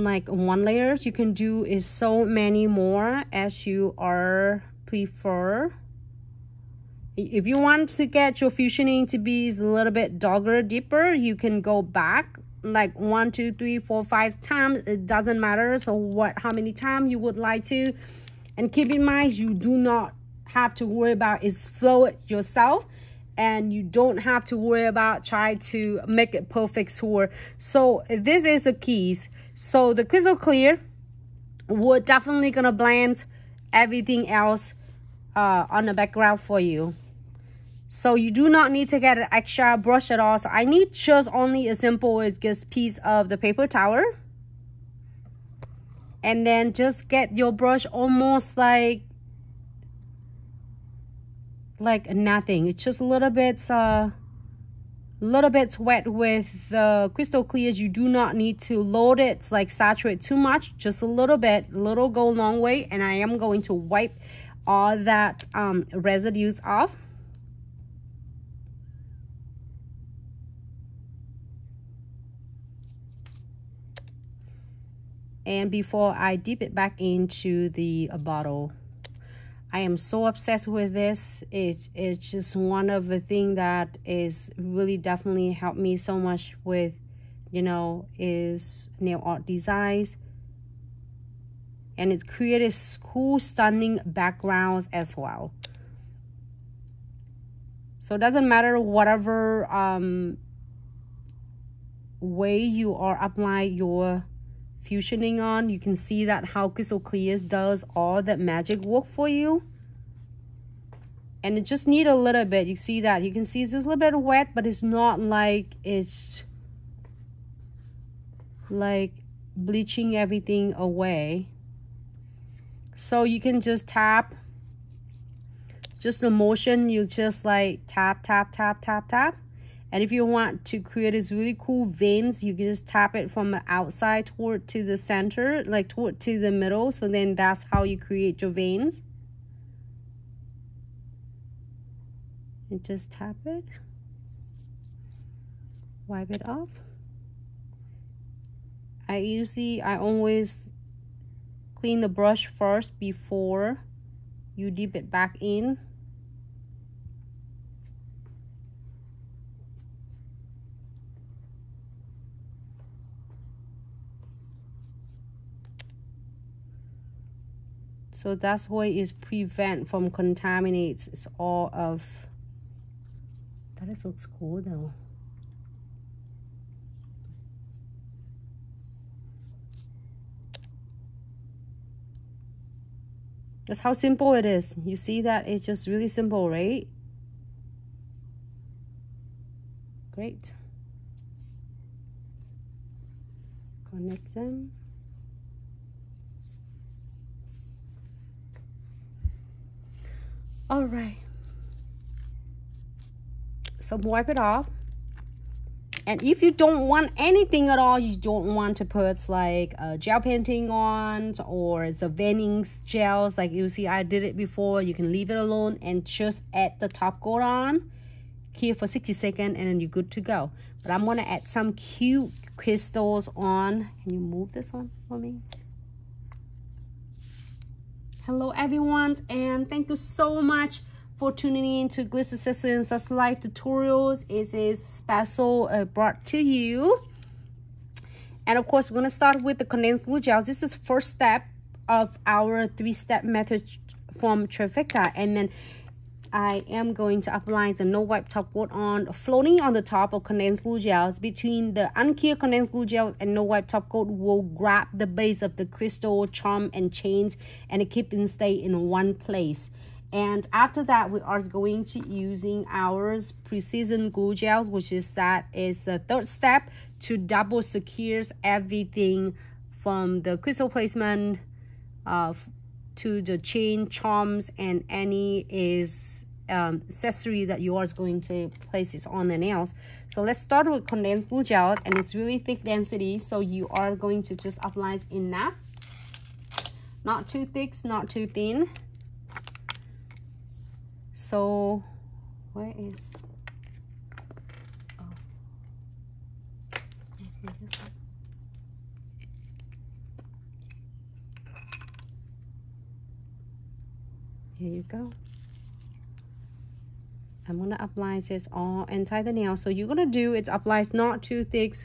like one layer. You can do is so many more as you are prefer. If you want to get your fusioning to be a little bit darker, deeper, you can go back like 1, 2, 3, 4, 5 times. It doesn't matter. So how many times you would like to. And keep in mind, you do not have to worry about is flow it yourself, and you don't have to worry about try to make it perfect swirl. So this is the keys. So the crystal clear we're definitely gonna blend everything else on the background for you. So you do not need to get an extra brush at all. So I need just only a simple is just piece of the paper towel. And then just get your brush almost like nothing. It's just a little bit wet with the crystal clears. You do not need to load it, like saturate too much. Just a little bit, little go a long way. And I am going to wipe all that residues off. And before I dip it back into the bottle, I am so obsessed with this. It's just one of the things that is really definitely helped me so much with, you know, is nail art designs. And it's created cool, stunning backgrounds as well. So it doesn't matter whatever way you are applying your fusioning on. You can see that how crystal clear does all that magic work for you. And it just need a little bit. You see that, you can see it's just a little bit wet, but it's not like it's like bleaching everything away. So you can just tap, just the motion, you just like tap, tap, tap, tap, tap. And if you want to create these really cool veins, you can just tap it from the outside toward to the center, like toward to the middle. So then that's how you create your veins. And just tap it, wipe it off. I always clean the brush first before you dip it back in. So that's why it's prevent from contaminates all of. That is looks cool though. That's how simple it is. You see that it's just really simple, right? Great. Connect them. All right. So wipe it off. And if you don't want anything at all, you don't want to put like gel painting on or the veining gels, like you see I did it before, you can leave it alone and just add the top coat on here for 60 seconds and then you're good to go. But I'm gonna add some cute crystals on. Can you move this one for me? Hello everyone, and thank you so much for tuning in to Glitz Subscription live tutorials. It is special brought to you. And of course, we're going to start with the condensed glue gels. This is the first step of our 3-step method from Trifecta. And then I am going to apply the no wipe top coat on, floating on the top of condensed glue gels. Between the unclear condensed glue gel and no wipe top coat will grab the base of the crystal, charm, and chains, and it keep and stay in one place. And after that, we are going to using our precision glue gel, which is the 3rd step to double secures everything from the crystal placement to the chain, charms, and any accessory that you are going to place it on the nails. So let's start with condensed glue gel, and it's really thick density, so you are going to just apply enough, not too thick, not too thin. So where is, oh, let's make this up. Here you go. I'm gonna apply this all inside the nail. So you're gonna do it applies not too thick,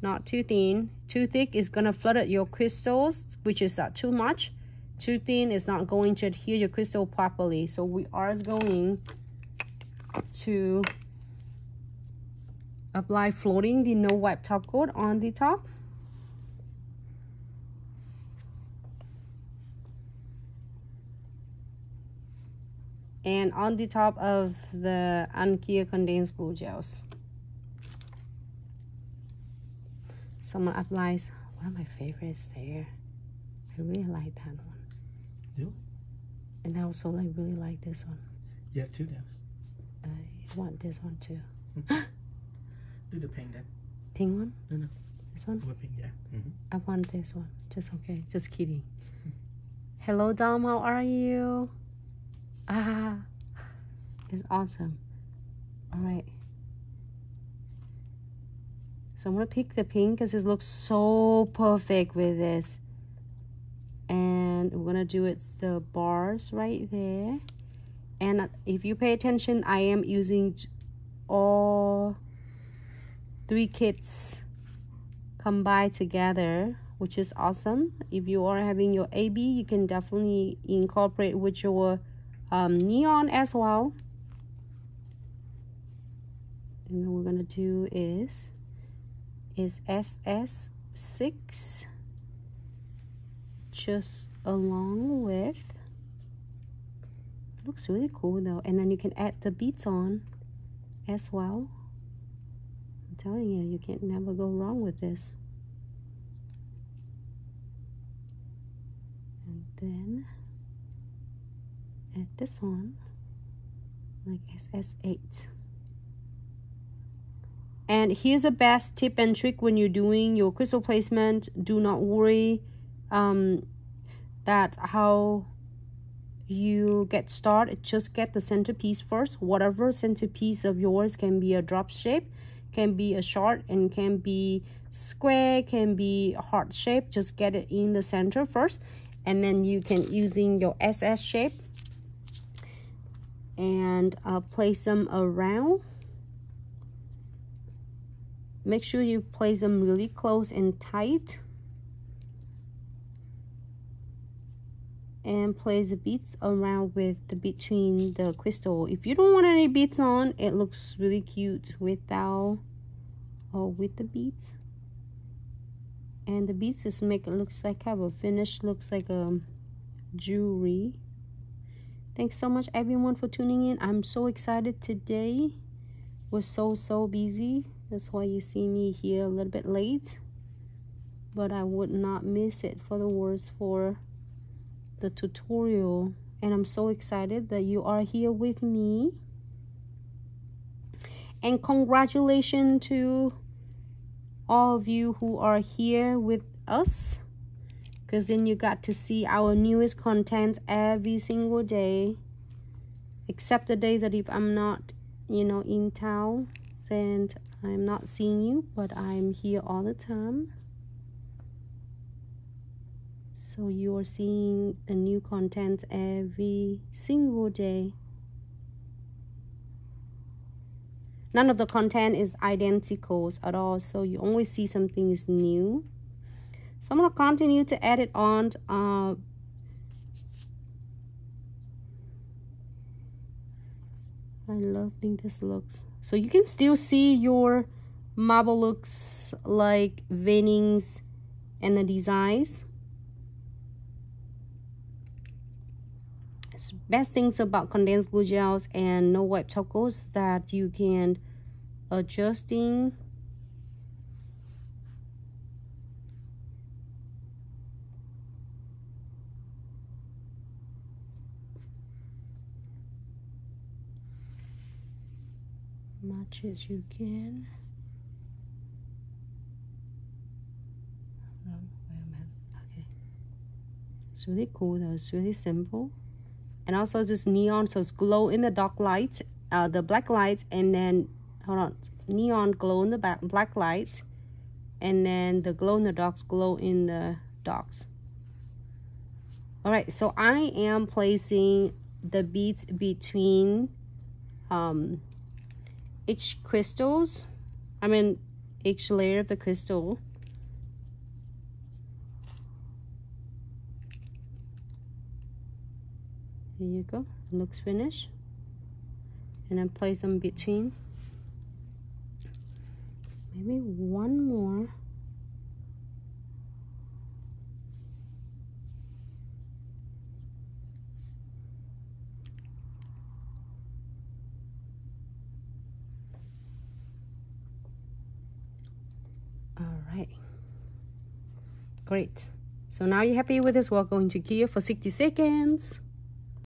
not too thin. Too thick is gonna flood your crystals, which is not too much. Too thin is not going to adhere your crystal properly. So we are going to apply floating the no wipe top coat on the top. And on the top of the unclear condensed glue gels. Someone applies one of my favorites there. I really like that one. Yeah. And I also really like this one. You have two nails. I want this one too. Do the pink then. Pink one? No. This one? Pink, yeah. I want this one. Just okay. Just kidding. Hello, Dom. How are you? Ah, it's awesome. All right. So I'm gonna pick the pink because it looks so perfect with this. And we're gonna do it the bars right there. And if you pay attention, I am using all 3 kits combined together, which is awesome. If you are having your AB, you can definitely incorporate with your neon as well. And then we're gonna do is SS6, just along with, it looks really cool though. And then you can add the beads on as well. I'm telling you, you can't never go wrong with this. And then add this one like SS8. And here's the best tip and trick when you're doing your crystal placement. Do not worry that how you get started. Just get the centerpiece first. Whatever centerpiece of yours, can be a drop shape, can be a short, and can be square, can be heart shape. Just get it in the center first, and then you can using your SS shape and place them around. Make sure you place them really close and tight, and place the beads around with the between the crystal. If you don't want any beads on, it looks really cute without or with the beads. And the beads just make it looks like have a finish, looks like a jewelry. Thanks so much everyone for tuning in. I'm so excited today. We're so busy. That's why you see me here a little bit late, but I would not miss it for the words for the tutorial. And I'm so excited that you are here with me. And congratulations to all of you who are here with us, because then you got to see our newest content every single day, except the days that if I'm not, you know, in town, then I'm not seeing you, but I'm here all the time. So you are seeing the new content every single day. None of the content is identical at all, so you always see something is new. So I'm going to continue to add it on. I love how this looks. So you can still see your marble looks like veinings and the designs. It's best things about condensed glue gels and no wipe top coats that you can adjusting much as you can. Okay, it's really cool though. It's really simple, and also this neon, so it's glow in the dark light, the black light, and then hold on, neon glow in the black light, and then the glow in the darks glow in the darks. All right, so I am placing the beads between each crystals. I mean, each layer of the crystal. Here you go. It looks finished. And then place them between. Maybe one more. All right. Great. So now you're happy with this, we're going to cure for 60 seconds.